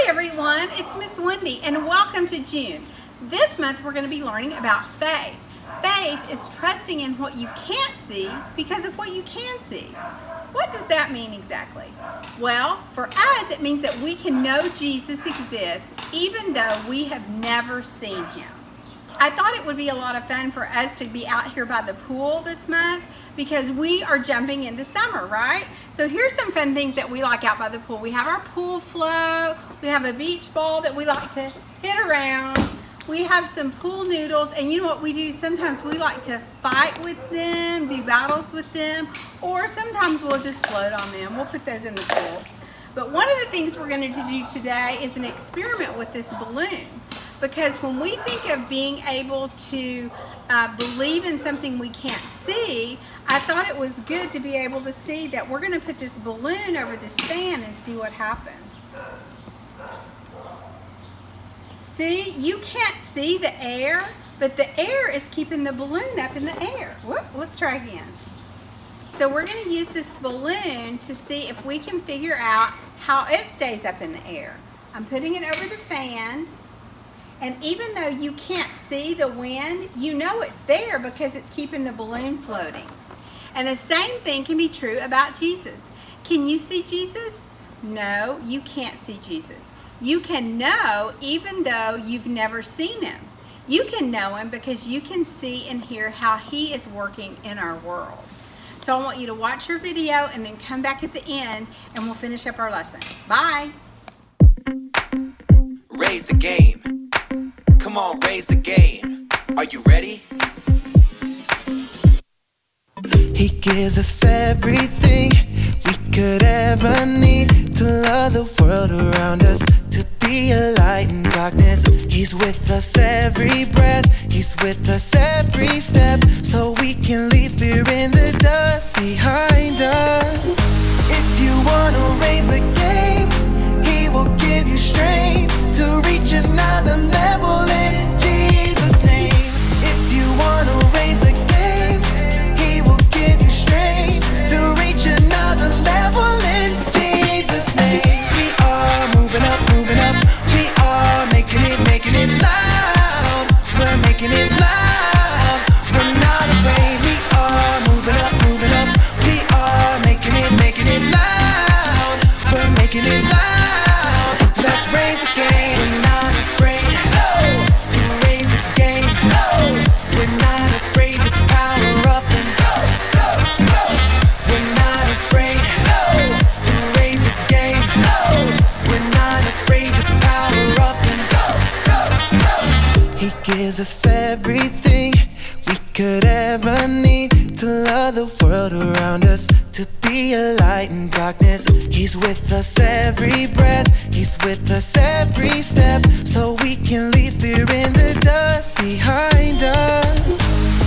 Hi everyone, it's Miss Wendy and welcome to June. This month we're going to be learning about faith. Faith is trusting in what you can't see because of what you can see. What does that mean exactly? Well, for us it means that we can know Jesus exists even though we have never seen him. I thought it would be a lot of fun for us to be out here by the pool this month because we are jumping into summer, right? So here's some fun things that we like out by the pool. We have our pool float, we have a beach ball that we like to hit around, we have some pool noodles, and you know what we do? Sometimes we like to fight with them, do battles with them, or sometimes we'll just float on them. We'll put those in the pool. But one of the things we're going to do today is an experiment with this balloon. Because when we think of being able to believe in something we can't see, I thought it was good to be able to see that we're going to put this balloon over this fan and see what happens. See, you can't see the air, but the air is keeping the balloon up in the air. Whoop, let's try again. So we're going to use this balloon to see if we can figure out how it stays up in the air. I'm putting it over the fan. And even though you can't see the wind, you know it's there because it's keeping the balloon floating. And the same thing can be true about Jesus. Can you see Jesus? No, you can't see Jesus. You can know even though you've never seen him. You can know him because you can see and hear how he is working in our world. So I want you to watch your video and then come back at the end and we'll finish up our lesson. Bye. Raise the game. Come on, raise the game. Are you ready? He gives us everything we could ever need to love the world around us, to be a light in darkness. He's with us every breath, he's with us every step, so we can leave fear in the dust behind us. If you wanna raise the game, he will give you strength to reach another level in Jesus' name. If you wanna raise the game, he will give you strength to reach another level in Jesus' name. We are moving up, moving up. We are making it loud. We're making it loud. We're not afraid. We are moving up, moving up. We are making it loud. We're making it loud. Let's raise the game. We're not afraid to raise the game. We're not afraid to power up and we're not afraid to raise the game. We're not afraid to power up and he gives us everything we could ever need to love the world around us, to be a light in darkness. He's with us every breath, he's with us every step, so we can leave fear in the dust behind us.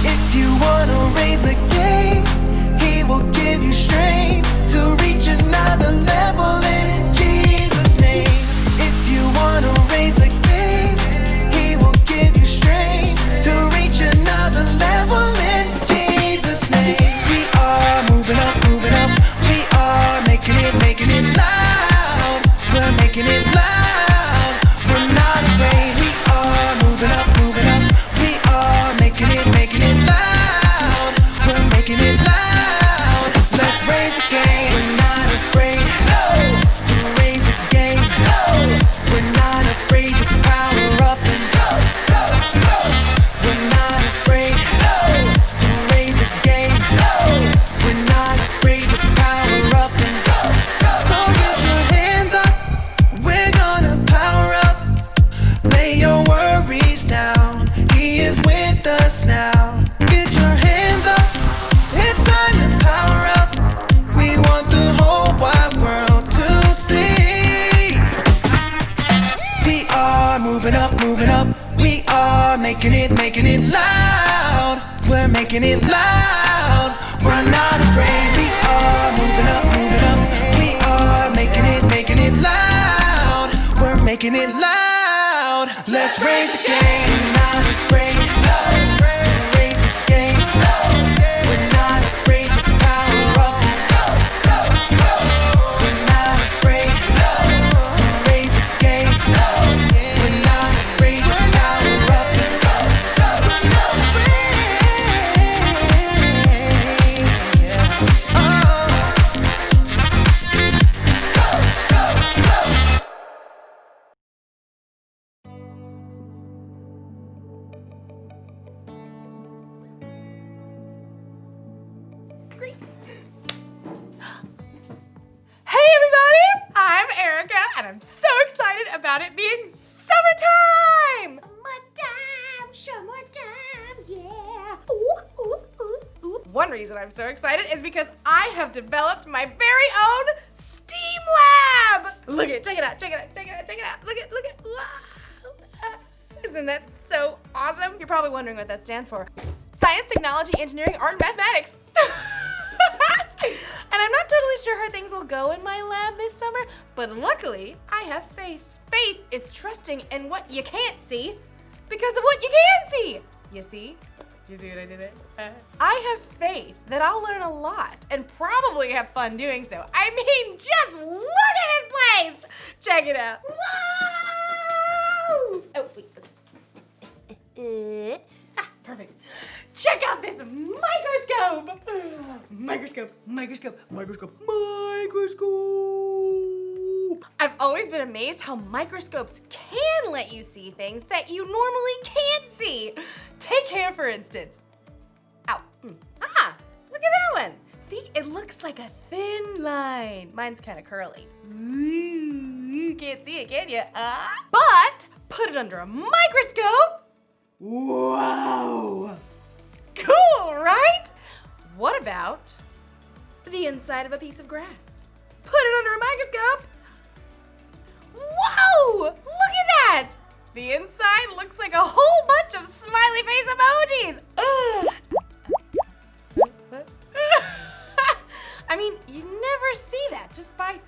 If you wanna raise the game, he will give you strength to reach another level in Jesus' name. If you wanna raise the game, he will give you strength to reach another level in Jesus' name. We are moving up, moving up. We are making it loud. We're making it loud. We're not afraid. We are moving up, moving up. We are making it loud. We're making it loud. Let's raise the game. We're not afraid to raise the game. We're not afraid to power up and we're not afraid to raise the game. We're not afraid to power up and so get your hands up. We're gonna power up. Lay your worries down. He is with us now. Get your hands up. It's time to power up. We want the whole wide world to see. We are moving up, moving up. We are making it loud. We're making it loud. We're not afraid. We are moving up, moving up. We are making it loud. We're making it loud. Let's raise the game. We're not afraid to raise the game. We're not afraid to power up. We're not afraid to raise the game. I'm so excited about it being summertime! Summertime, yeah. Ooh, ooh, ooh, ooh. One reason I'm so excited is because I have developed my very own STEAM lab! Look at, check it out. Look at, wow. Isn't that so awesome? You're probably wondering what that stands for. Science, technology, engineering, art, and mathematics. And I'm not totally sure how things will go in my lab this summer, but luckily, I have faith. Faith is trusting in what you can't see because of what you can see. You see? You see what I did there? I have faith that I'll learn a lot and probably have fun doing so. I mean, just look at this place! Check it out. Wow! Oh, wait. Perfect. Check out this microscope! Microscope. I've always been amazed how microscopes can let you see things that you normally can't see. Take hair, for instance. Ow. Ah, look at that one. See, it looks like a thin line. Mine's kind of curly. Ooh, you can't see it, can you? But put it under a microscope. Wow. Cool, right? What about the inside of a piece of grass? Put it under a microscope. Whoa! Look at that! The inside looks like a whole bunch of smiley face emojis. I mean, you never see that just by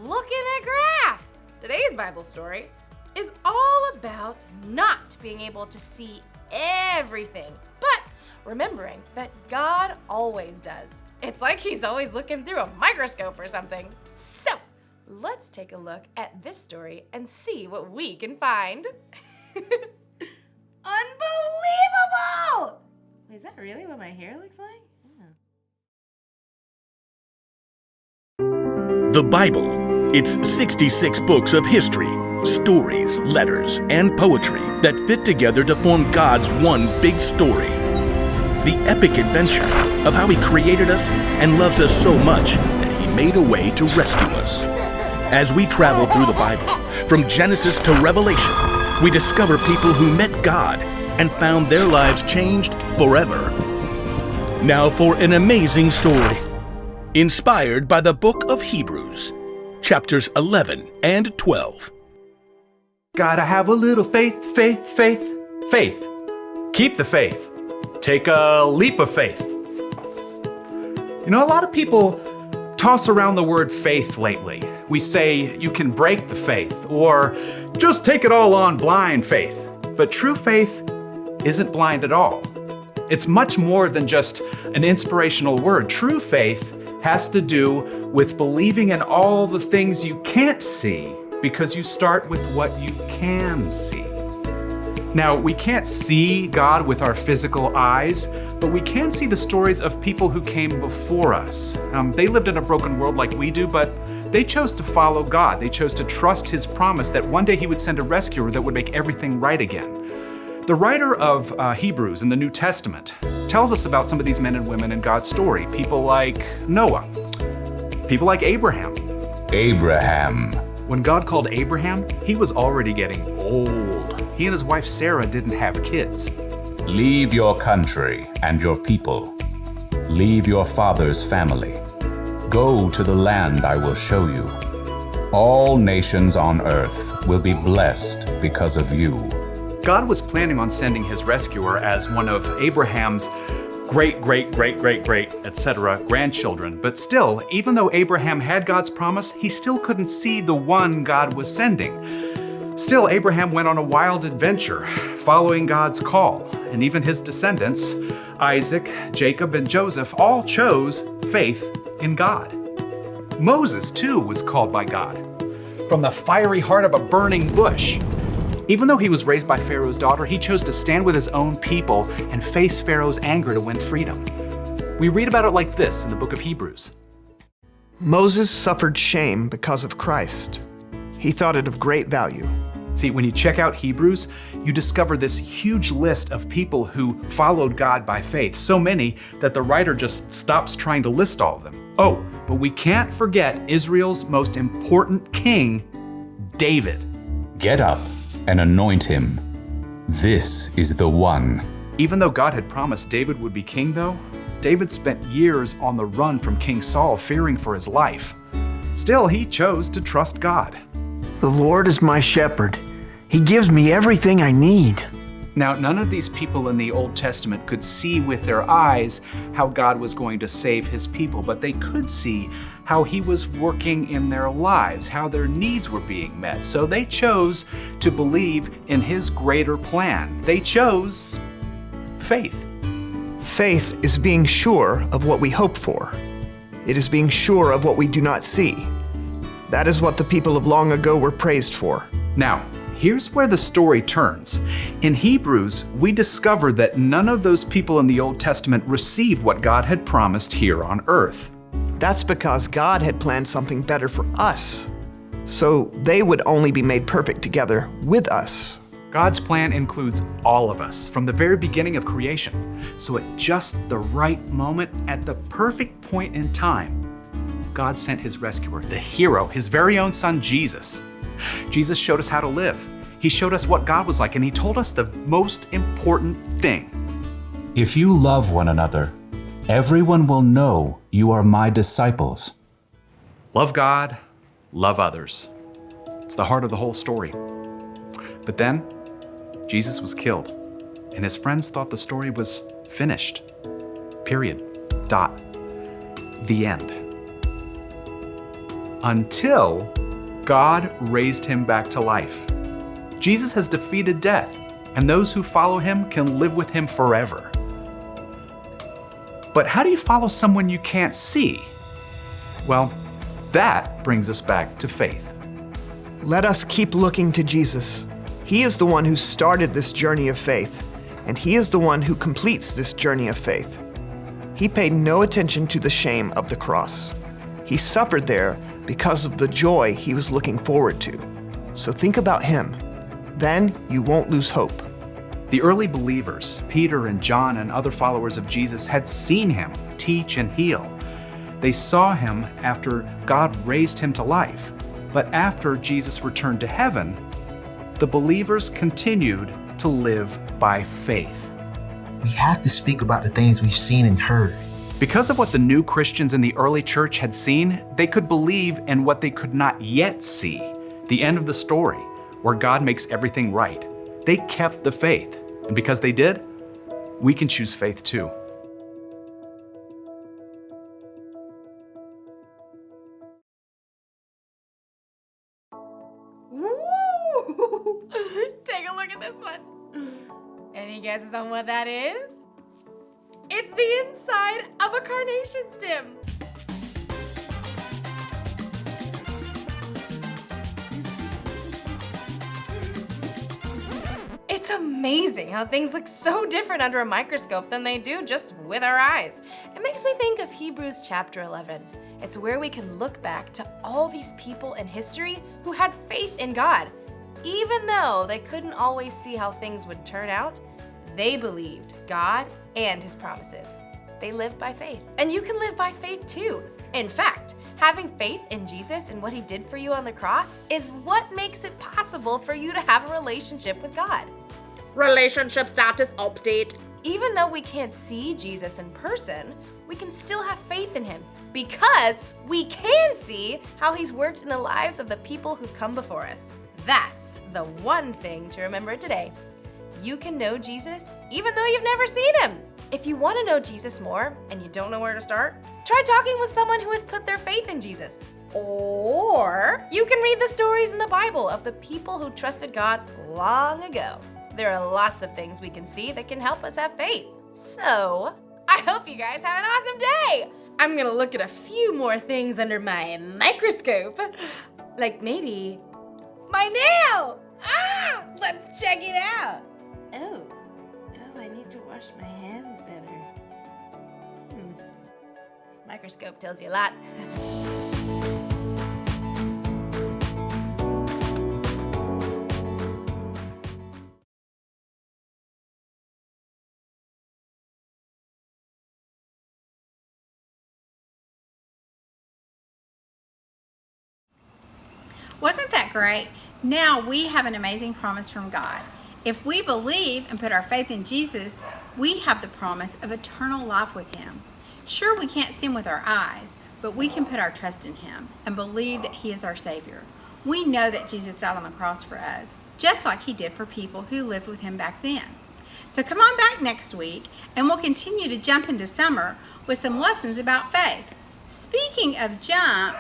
looking at grass. Today's Bible story is all about not being able to see everything, but remembering that God always does. It's like he's always looking through a microscope or something. So, let's take a look at this story and see what we can find. Unbelievable! Is that really what my hair looks like? The Bible. It's 66 books of history, stories, letters, and poetry that fit together to form God's one big story. The epic adventure of how He created us and loves us so much that He made a way to rescue us. As we travel through the Bible, from Genesis to Revelation, we discover people who met God and found their lives changed forever. Now for an amazing story, inspired by the book of Hebrews, chapters 11 and 12. Gotta have a little faith, faith, faith, faith. Keep the faith. Take a leap of faith. You know, a lot of people toss around the word faith lately. We say you can break the faith or just take it all on blind faith. But true faith isn't blind at all. It's much more than just an inspirational word. True faith has to do with believing in all the things you can't see because you start with what you can see. Now, we can't see God with our physical eyes, but we can see the stories of people who came before us. They lived in a broken world like we do, but they chose to follow God. They chose to trust His promise that one day He would send a rescuer that would make everything right again. The writer of Hebrews in the New Testament tells us about some of these men and women in God's story. People like Noah, people like Abraham. When God called Abraham, he was already getting old. He and his wife Sarah didn't have kids. Leave your country and your people. Leave your father's family. Go to the land I will show you. All nations on earth will be blessed because of you. God was planning on sending his rescuer as one of Abraham's great, etc. grandchildren. But still, even though Abraham had God's promise, he still couldn't see the one God was sending. Still, Abraham went on a wild adventure, following God's call. And even his descendants, Isaac, Jacob, and Joseph, all chose faith in God. Moses, too, was called by God from the fiery heart of a burning bush. Even though he was raised by Pharaoh's daughter, he chose to stand with his own people and face Pharaoh's anger to win freedom. We read about it like this in the book of Hebrews. Moses suffered shame because of Christ. He thought it of great value. See, when you check out Hebrews, you discover this huge list of people who followed God by faith, so many that the writer just stops trying to list all of them. Oh, but we can't forget Israel's most important king, David. Get up and anoint him. This is the one. Even though God had promised David would be king, though, David spent years on the run from King Saul, fearing for his life. Still, he chose to trust God. The Lord is my shepherd. He gives me everything I need. Now, none of these people in the Old Testament could see with their eyes how God was going to save his people, but they could see how he was working in their lives, how their needs were being met. So they chose to believe in his greater plan. They chose faith. Faith is being sure of what we hope for. It is being sure of what we do not see. That is what the people of long ago were praised for. Now, here's where the story turns. In Hebrews, we discover that none of those people in the Old Testament received what God had promised here on earth. That's because God had planned something better for us, so they would only be made perfect together with us. God's plan includes all of us from the very beginning of creation. So at just the right moment, at the perfect point in time, God sent his rescuer, the hero, his very own son, Jesus. Jesus showed us how to live. He showed us what God was like, and he told us the most important thing. If you love one another, everyone will know you are my disciples. Love God, love others. It's the heart of the whole story. But then, Jesus was killed, and his friends thought the story was finished. Period. Dot. The end. Until God raised him back to life. Jesus has defeated death, and those who follow him can live with him forever. But how do you follow someone you can't see? Well, that brings us back to faith. Let us keep looking to Jesus. He is the one who started this journey of faith, and he is the one who completes this journey of faith. He paid no attention to the shame of the cross. He suffered there because of the joy he was looking forward to. So think about him. Then you won't lose hope. The early believers, Peter and John and other followers of Jesus, had seen him teach and heal. They saw him after God raised him to life. But after Jesus returned to heaven, the believers continued to live by faith. We have to speak about the things we've seen and heard. Because of what the new Christians in the early church had seen, they could believe in what they could not yet see, the end of the story, where God makes everything right. They kept the faith, and because they did, we can choose faith too. Woo! Take a look at this one. Any guesses on what that is? It's the inside of a carnation stem. It's amazing how things look so different under a microscope than they do just with our eyes. It makes me think of Hebrews chapter 11. It's where we can look back to all these people in history who had faith in God. Even though they couldn't always see how things would turn out, they believed God and his promises. They lived by faith. And you can live by faith too. In fact, having faith in Jesus and what he did for you on the cross is what makes it possible for you to have a relationship with God. Relationship status update. Even though we can't see Jesus in person, we can still have faith in him because we can see how he's worked in the lives of the people who've come before us. That's the one thing to remember today. You can know Jesus even though you've never seen him. If you want to know Jesus more and you don't know where to start, try talking with someone who has put their faith in Jesus. Or you can read the stories in the Bible of the people who trusted God long ago. There are lots of things we can see that can help us have faith. So, I hope you guys have an awesome day. I'm gonna look at a few more things under my microscope. Like maybe my nail! Ah! Let's check it out. Oh, I need to wash my hands better. This microscope tells you a lot. Wasn't that great? Now we have an amazing promise from God. If we believe and put our faith in Jesus, we have the promise of eternal life with Him. Sure, we can't see Him with our eyes, but we can put our trust in Him and believe that He is our Savior. We know that Jesus died on the cross for us, just like He did for people who lived with Him back then. So come on back next week, and we'll continue to jump into summer with some lessons about faith. Speaking of jump,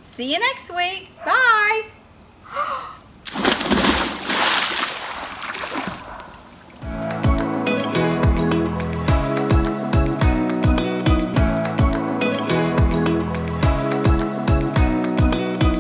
see you next week. Bye.